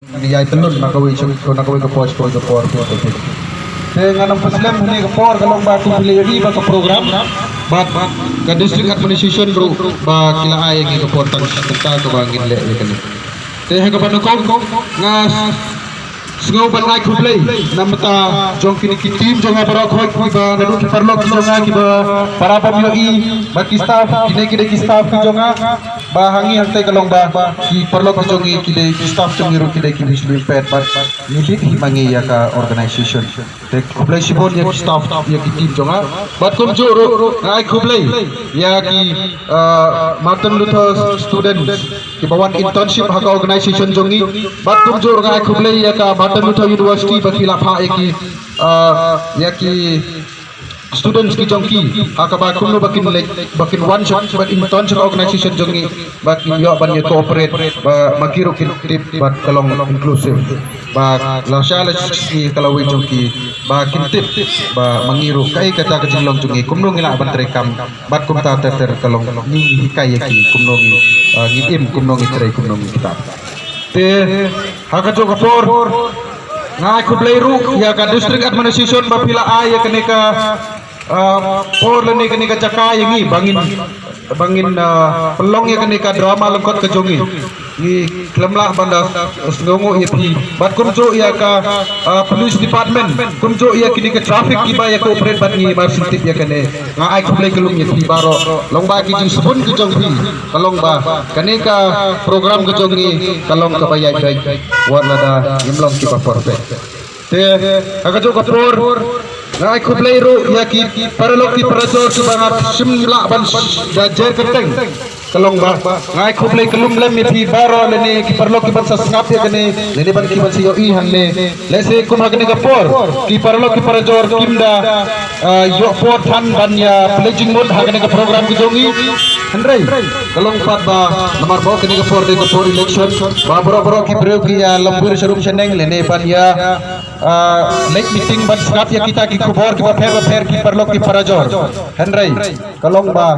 Dia telun nakawin ke pos ke por dengan Muslim ini ke por kalau batu pilih ke program bat ke district administration bro ba kila ay ke por tang kita ke bangin le kan teh ke panukong ngas Sengaw ban ngai kublay namata jong kini tim jong para khoi ba nadu parlok jonga ki ba para pamyoi ba ki staff kini ki staff ki jonga ba hangi hangte kalong ba ki parlok jongi ki staff jongi ro ki bislim pet ba ni mangi ya ka organization te kublay sibon ya ki staff ya ki tim jonga bat kum jo ro ngai kublay ya ki Martin Luther students ki bawan internship ha ka organization jongi bat kum jo ngai kublay ya ka Martin Luther University bakila pha yaki students ki jongki akaba kumno bakin one shot but internship organization jongi bakin yo ban ye cooperate ba makiro kin tip bat kalong inclusive ba lasala ki kalawi jongki ba kin tip ba mangiro kai kata ka jinglong jongi kumno ngila ban trekam bat kumta ter kalong ni kai yaki kumno ngiim kumno ngitre kumno kita te haka jo kapor ngai kublay ru ya ka district administration bapila ay ya kaneka por leni kaneka caka yangi bangin pelong ya kaneka drama lengkot ke jongi ni klemlah banda sengongo ya pi bat kumjo ya ka police department kumjo ya kini ke traffic ki ba ya cooperate bat ni mar sintip ya kane ngai kublay kelum ya pi baro long ba ki jing sebun ke jong pi kalong ba kaneka program ke jongi kalong ke bayai baik warlada imlong ki papor pe te agajo kapor ngai kublay ru ya ki paralok ki parajor subangat simla ban dajer keteng kalong ba ngai kublay kelum lem mi baro leni ki paralok ki ban sasngap ya kene leni ban ki ban siyo i hanle lese kum hakne kapor ki paralok ki parajor kimda yo por than ban ya pledging mode hakne ka program ki jongi Henry kalong pat ba nomor bawa kini kapor de kapor election ba boro ki bro ki ya lambur serum seneng lene ban ya late meeting ban skap ya kita ki kubor ki fer ki parlok ki parajor Henry kalong ba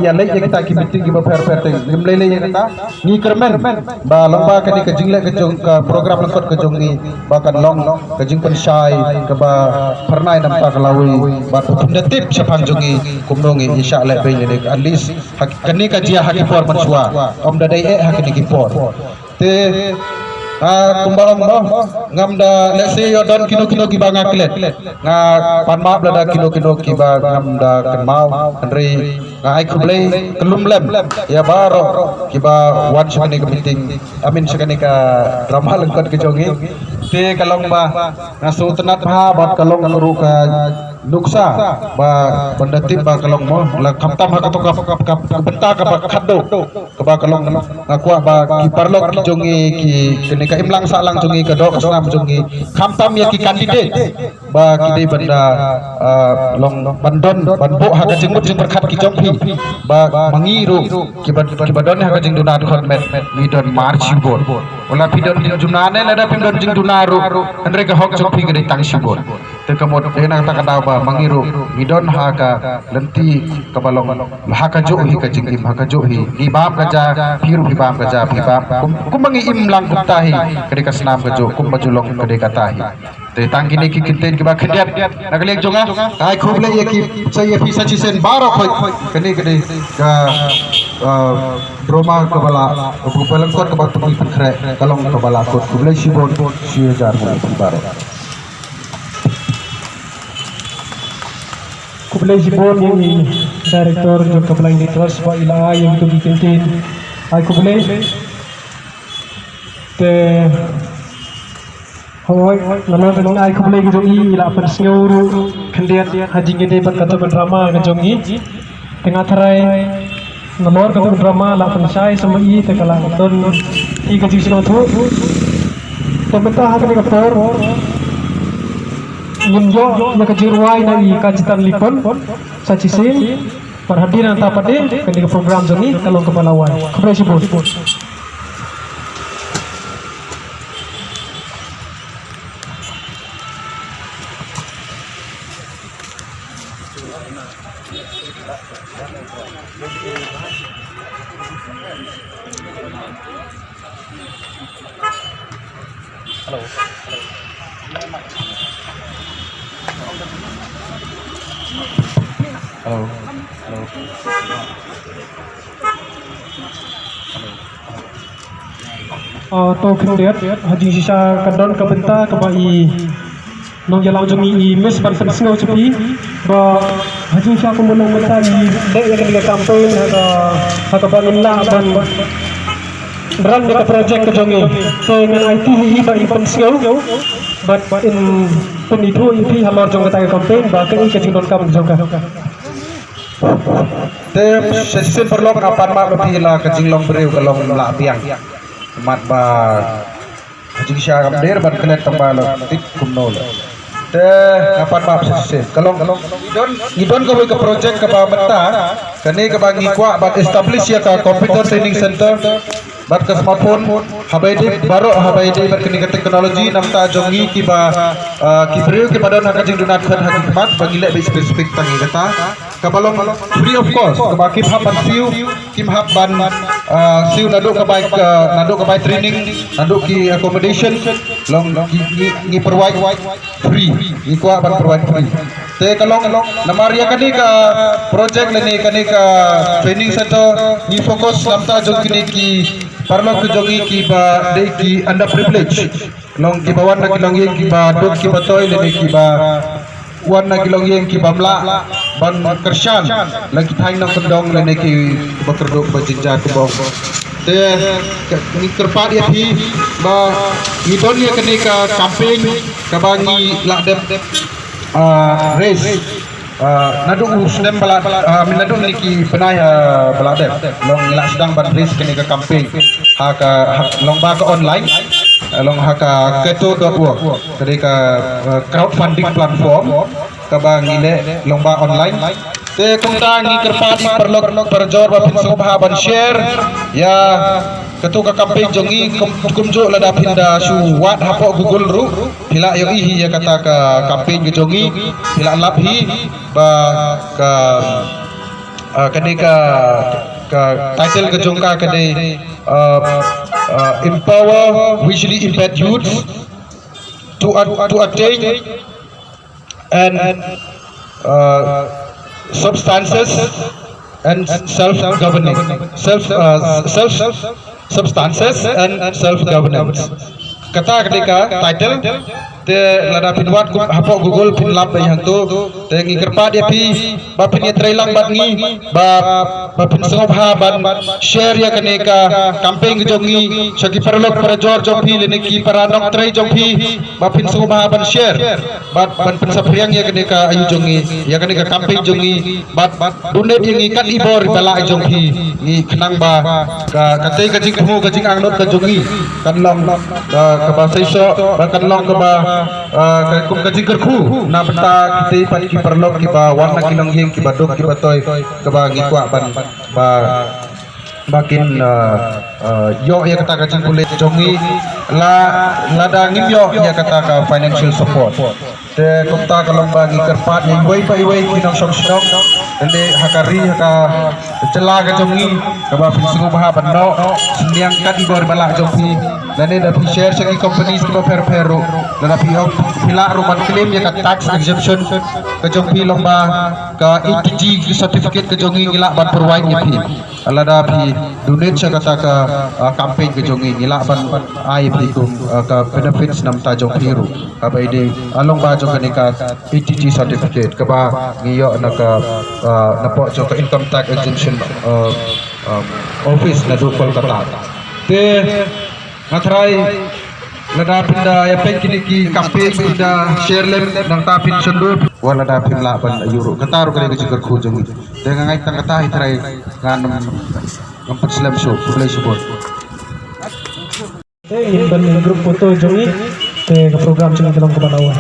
dia late ya kita ki meeting ki fer te ngimle le ya kita ni kermen ba lomba kini ke jingle ke jong ka program lengkot ke jong ni ba kan long ke jing pen syai ke ba pernai nampa kalawi ba punda tip sapang jongi kumnongi insyaallah be le at least kini ka jia haki por mansua om dadai hakini ki por te kumbarong mo ngamda let's say yo don kilo ki banga klet nga panma blada kilo ki ba ngamda kenmau henry nga ai kublay kelum lem ya baro ki ba wan sakani ka meeting amin sakani ka drama lengkot ke jongi te kalong ba nga sutenat ha bat kalong ru ka nuksa ba benda tip ba kalong mo la kamtam ha ka benta ka ba khado ka ba kalong ngaku ba ki parlok ki jongi ki kene ka imlang salang jongi ka dok snam jongi kamtam ya ki candidate ba ki dei benda long bandon banbo ha ka jengmut jeng berkat ki jongpi ba mangiru ki badon ha ka jeng dunat khot met mi don march bor ola pidon jeng junane lada pidon jeng dunaru andre ka hok jongpi ka dei tang sibor te kamot enang ta ka ba mangiru midon ha ka lenti ka balong ha ka jo hi ka jingim ha ka jo hi ibam ka ja phiru ibam ka ja ibam kum mangi imlang putahi kade ka snam ka jo kum majulong kade ka tahi te tangki ne ki kinten ki ba khendiat nagle jonga ai khoble ye ki sai fi sachi sen 12 khoi kane kade ka drama ka bala bu pelengkot ka ba tu khre kalong ka bala ko khoble sibon 6000 baro Kublay Sibon yang Director John Kablay Networks Pak Ila yang itu bikin ay kublay te hoy naman ay kublay ke jongi ila persnguru kendiat haji ngede ban kata drama ke jongi tengah terai nomor kata drama la pensai sama i te kala don i ke jisno tu pemerintah hakni ke por Nyunjo yang kejiruai dari kajitan lipon sacisin perhadiran tapade ketika program ini kalau kepalawan kublay Sibon Halo. to kendiat haji sisa kadon kabenta kabai nong jalan jongi i mes ban sengau cepi ba haji sisa ko menang menta di dek yang ketiga campaign haka bangun la ban beran dekat project ke jongi dengan IT hi ba in sengau but in pun itu IT hamar jong kata campaign ba ke i kecing don kam jong ka Te sesin perlu kapan mak lebih lah kecing long beriu kalau lah biang mat ba kecing syar kamder ban kelet tambah lo tip kumno lo te kapan mak sesin kalau ngidon ko ke project ke ba menta kani ke ba ngikwa ba establish ya ka computer training center bat ke smartphone habai de baru habai de berkini ke teknologi namta jongi ki ba ki beriu ke badan kecing dunat kan hakimat bagi lek spesifik tangi kata kabalong free of cost kaba kim hab ban siu naduk kabai training naduk ki accommodation long ki provide free ki kuat ban provide free te kalong namaria kani ka project leni kani ka training center ni fokus namta jong kini ki parlo ke jongi ki ba de ki underprivileged long ki bawan na kilong ki ba dok ki batoy leni ki ba wan na kilong yang ki bamla ban kershan lagi thai nang kendong lene ki bakerdok bajinja ke bong te ni kerpa dia thi ba idon ya kene ka campaign ka bangi la dep race nadu usdem bala nadu ni ki penai bala dep long la sedang ban race kene ka campaign ha ka long ba ka online long haka keto ke buah dari ka crowdfunding platform ka bang ile lomba online te kungta ngi kerpadi perlok perjor ba pinso ban share ya ketu ka campaign jongi kumjo lada pinda su wat hapo google ru hila yo ihi ya kata ka campaign ke jongi hila laphi ba ka kene ka title ke jongka kene empower visually impaired youth to attain and substances and self-governance, substances and self-governance. Kata ketika title te lada pinwat hapo google pin lab yang tu te ngi kerpa dia pi ba pin trailang bat ngi ba pin sengop ha ban share ya keneka campaign jongi sagi perlok perjor jongpi lene ki paranok trai jongpi ba pin sengop ha ban share bat ban pin sapriang ya keneka ayu jongi ya keneka campaign jongi bat donate yang ikat ibor bala jongpi ni kenang ba ka katai kajing kemu kajing angnot ka jongi kan long ke bahasa iso bahkan long ke bah kum kajing kerku na benta kita pat ki perlok ki ba warna kilong yeng ki badok ki batoy ke bah ngikwa ban ba bakin yo ya kata kajing kulit jongi lada ngimyo ya kata ka financial support te kumta kalong bagi kerpat yang iwai kinang som-som ende hakari haka cela ka jongi ka ba finsungu baha banno sendiang kan igor balak jongi dan ada share segi companies ko per-pero dan pihak pila rumah claim ya ka tax exemption ka jongi lomba ka ETG certificate ka jongi ngila ban provide pi alada pi donate sa kata ka campaign ka jongi ngila ban ai pi ko ka benefits nam ta jongi ru abai de along ba jong kanika ETG certificate ka ba ngiyo na ka napo jong ka income tax exemption office na do Kolkata te ngatrai lada pinda ya pen kini ki campaign pinda share lem nang tapin sundu wala da pin la ban euro kataru kali ke ku jongi dengan ngai tang kata itrai nganam empat slam show play support in ban grup foto jongi te program jongi dalam kebanawan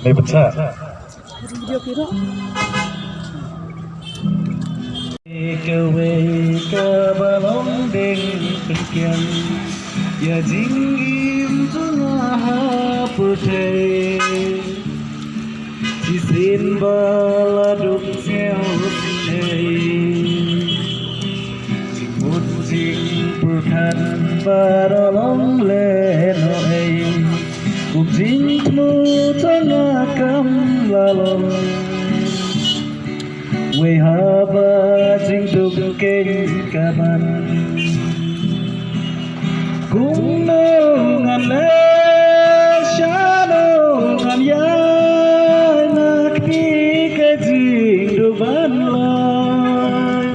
Play baca. Ke balong deng perkian ya jinggim tengah putih sisin baladuk seos jimut jing purkan baralong leno jing mu tengah kam lalong we haba jing duk keng kaban kung nungan le shanungan ya nakti ke jing duban lai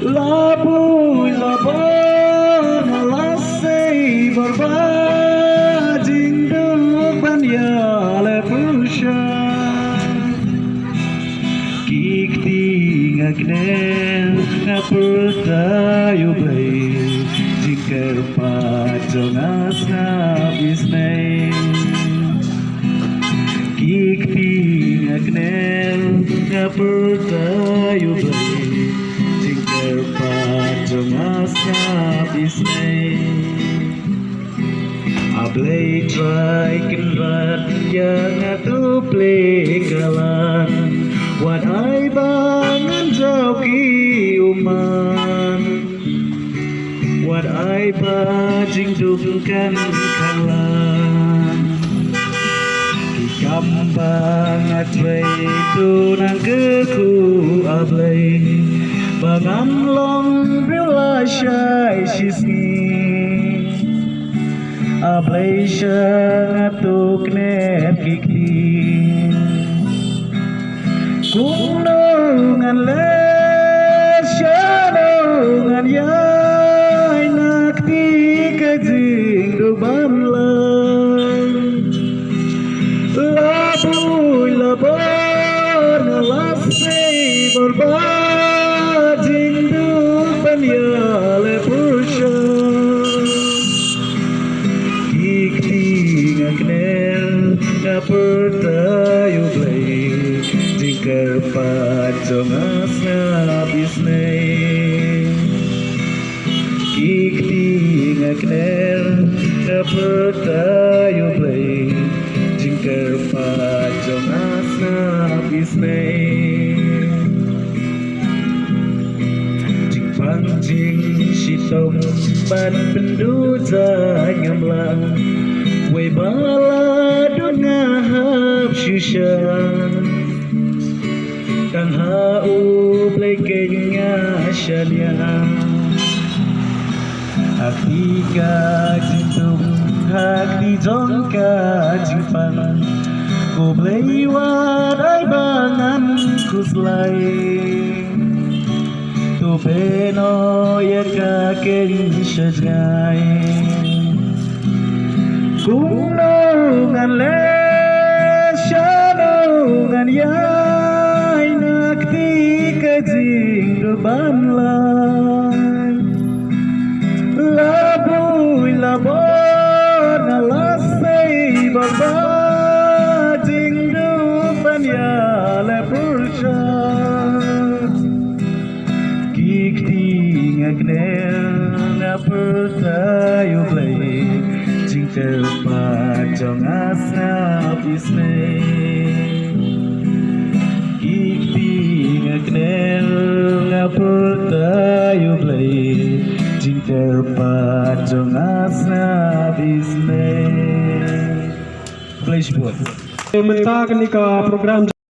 labu laban lasei barba jing duban ya le pusha Agnel ngapurtayo bay jingker pajong asabis nay kikting agnel ngapurtayo bay jingker pajong asabis nay ablay try kinrat yang atuplay kalan Wan ay bangan jauh ki uman Wan ay bajing dungkan kalan Ki kambang atway tunang keku ablay Bangan long bila syai sisni Ablay syang atuk net kikni Kung nungan le shanungan yay nakti ke jing duban lang labuy laban lasei barba jing duban yale pusha kikting agnel ngapurtayo blay Kerpajong asabis nay kikting agnel kapurtayo blay jing kerpajong asabis nay jing pangjing sitong ban penduza ngamlang way baladun ngahap syushan Kang hau plekenya syalya Hati ka jintung hati jongka jimpan Ko play wadai bangan kuslay Tu beno ya ka keng syajay Kung nungan le shanungan ya jing duban lang labuy laban lasei barba jing duban ya le pusha kikting agnel ngapurtayo blay jing terpajong asabis nay Agnel ngapurtayo blay jing terpajong asabis nay Play sport. Mentak ni ka program